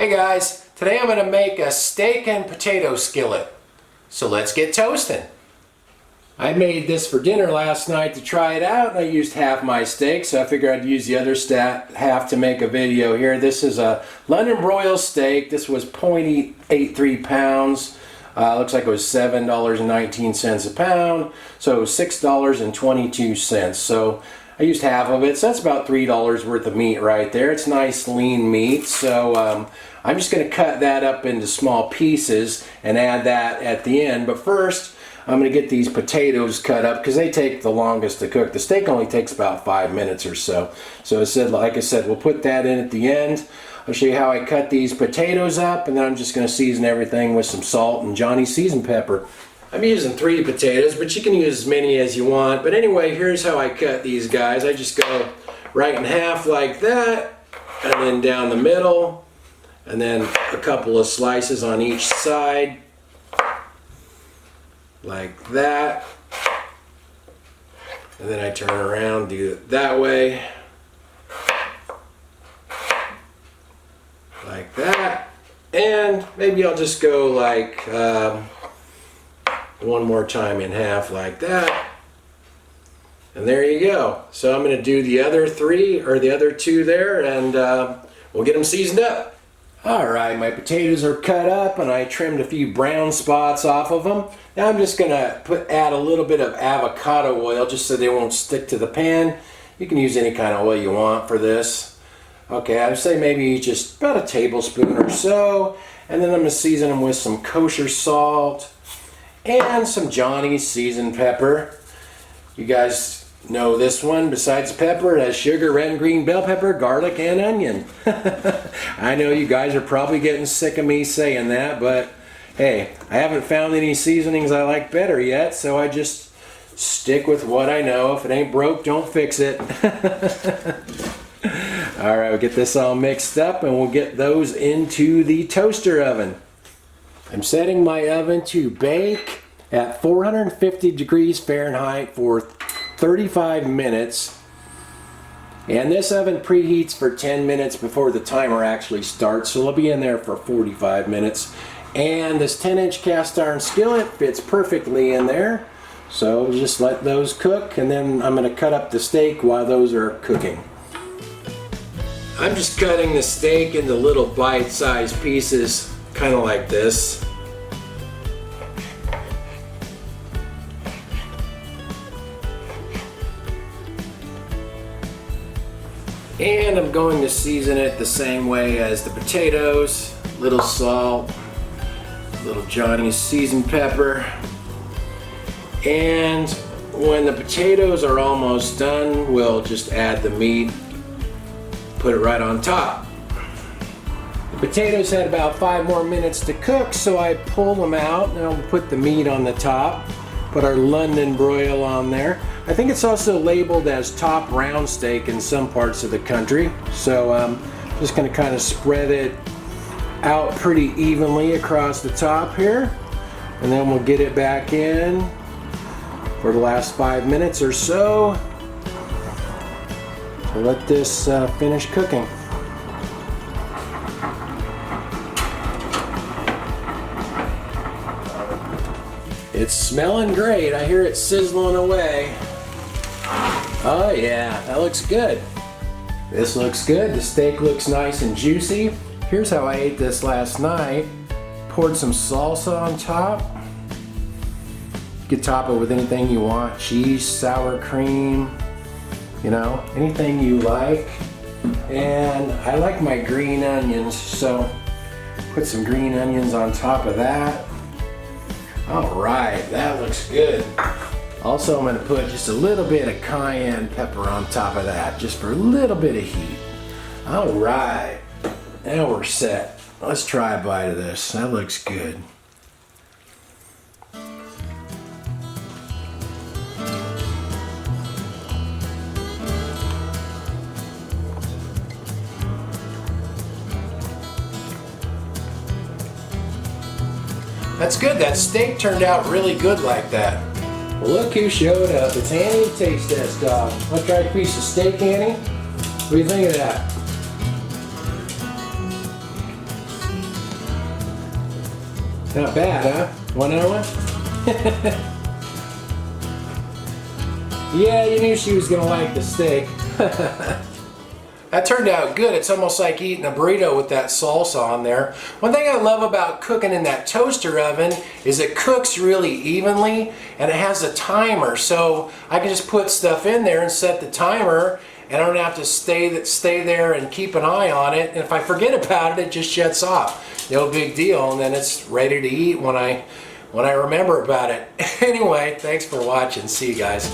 Hey guys, today I'm going to make a steak and potato skillet. So let's get toasting. I made this for dinner last night to try it out, and I used half my steak, so I figured I'd use the other half to make a video here. This is a London Broil steak. This was 0.83 pounds. Looks like it was $7.19 a pound, so $6.22. So I used half of it, so that's about $3 worth of meat right there. It's nice lean meat, so I'm just going to cut that up into small pieces and add that at the end. But first, I'm going to get these potatoes cut up because they take the longest to cook. The steak only takes about 5 minutes or so. So like I said, we'll put that in at the end. I'll show you how I cut these potatoes up, and then I'm just going to season everything with some salt and Johnny seasoned pepper. I'm using 3 potatoes, but you can use as many as you want. But anyway, here's how I cut these guys. I just go right in half like that, and then down the middle, and then a couple of slices on each side, like that. And then I turn around, do it that way, like that. And maybe I'll just go like one more time in half like that. And there you go. So I'm going to do the other 3 or the other 2 there, and we'll get them seasoned up. Alright, my potatoes are cut up and I trimmed a few brown spots off of them. Now I'm just going to add a little bit of avocado oil just so they won't stick to the pan. You can use any kind of oil you want for this. Okay, I'd say maybe just about a tablespoon or so. And then I'm going to season them with some kosher salt and some Johnny seasoned pepper. You guys know this one. Besides pepper, it has sugar, red and green bell pepper, garlic, and onion. I know you guys are probably getting sick of me saying that, but hey, I haven't found any seasonings I like better yet, so I just stick with what I know. If it ain't broke, don't fix it. Alright, we'll get this all mixed up and we'll get those into the toaster oven. I'm setting my oven to bake at 450 degrees Fahrenheit for 35 minutes. And this oven preheats for 10 minutes before the timer actually starts, so it'll be in there for 45 minutes. And this 10-inch cast iron skillet fits perfectly in there. So just let those cook, and then I'm going to cut up the steak while those are cooking. I'm just cutting the steak into little bite-sized pieces, kind of like this. And I'm going to season it the same way as the potatoes. Little salt, little Johnny seasoned pepper. And when the potatoes are almost done, we'll just add the meat, put it right on top. The potatoes had about 5 more minutes to cook, so I pulled them out and I'll put the meat on the top. Put our London Broil on there. I think it's also labeled as top round steak in some parts of the country. So I'm just going to kind of spread it out pretty evenly across the top here. And then we'll get it back in for the last 5 minutes or so. So let this finish cooking. It's smelling great. I hear it sizzling away. Oh yeah, that looks good. This looks good. The steak looks nice and juicy. Here's how I ate this last night. Poured some salsa on top. You can top it with anything you want. Cheese, sour cream, you know, anything you like. And I like my green onions, so put some green onions on top of that. Alright, that looks good. Also, I'm going to put just a little bit of cayenne pepper on top of that, just for a little bit of heat. Alright, now we're set. Let's try a bite of this. That looks good. That's good. That steak turned out really good like that. Well, look who showed up. It's Annie Taste Test Dog. Want to try a piece of steak, Annie? What do you think of that? Not bad, huh? Want another one? Yeah, you knew she was gonna like the steak. That turned out good. It's almost like eating a burrito with that salsa on there. One thing I love about cooking in that toaster oven is it cooks really evenly and it has a timer. So I can just put stuff in there and set the timer and I don't have to stay there and keep an eye on it. And if I forget about it, it just shuts off. No big deal. And then it's ready to eat when I remember about it. Anyway, thanks for watching. See you guys.